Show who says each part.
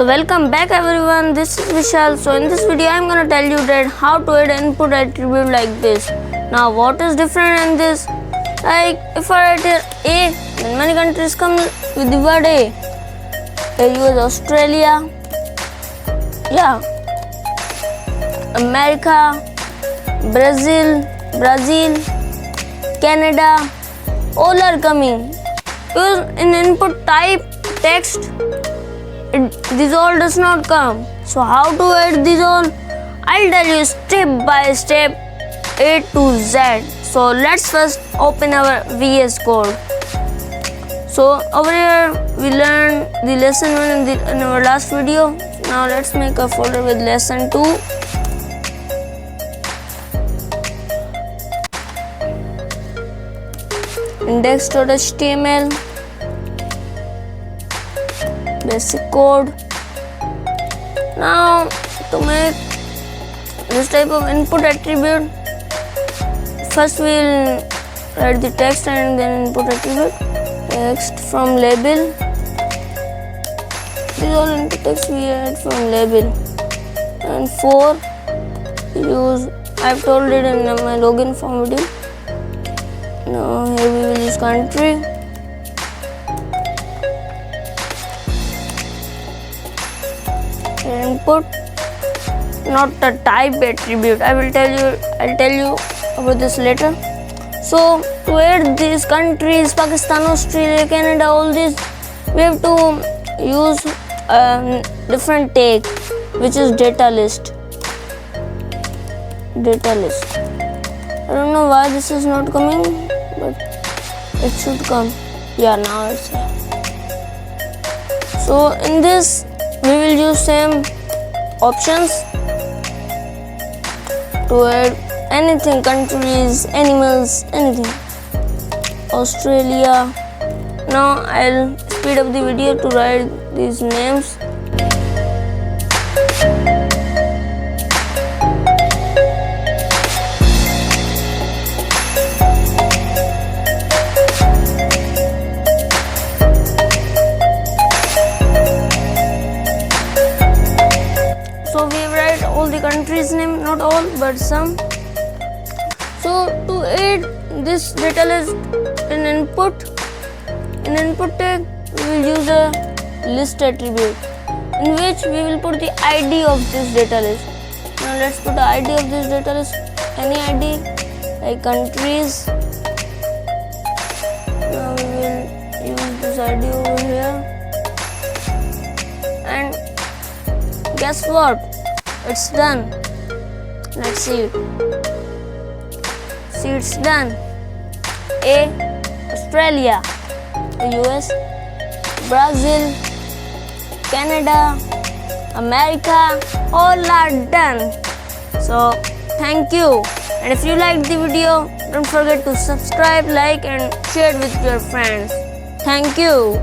Speaker 1: So welcome back everyone, this is Vishal. So in this video I am gonna tell you that how to add input attribute like this. Now what is different in this? Like if I write here A, then many countries come with the word A. Here you is Australia, yeah, America, Brazil, Canada, all are coming. Because in input type text, this all does not come. So how to add this all? I'll tell you step by step, A to Z. So let's first open our VS Code. So over here we learned the lesson 1 in our last video. Now let's make a folder with lesson 2. Index.html, basic code. Now to make this type of input attribute, first we will write the text and then input attribute. Text from label. This all input text we add from label. And 4 use, I've told it in my login form video. Now here we will use country. Input, not the type attribute. I'll tell you about this later. So to add these countries, Pakistan, Australia, Canada, all these, we have to use different tag, which is datalist. I don't know why this is not coming, but it should come. Yeah, now it's here. So in this we will use same options to add anything, countries, animals, anything. Australia. Now I'll speed up the video to write these names. So we write all the countries' name, not all but some. So to add this data list in input tag, we will use a list attribute in which we will put the ID of this data list. Now let's put the ID of this data list, any ID like countries. Now we will use this ID over here. And guess what? It's done. Let's see it. See, it's done. A, Australia, US, Brazil, Canada, America, all are done. So thank you. And if you liked the video, don't forget to subscribe, like and share it with your friends. Thank you.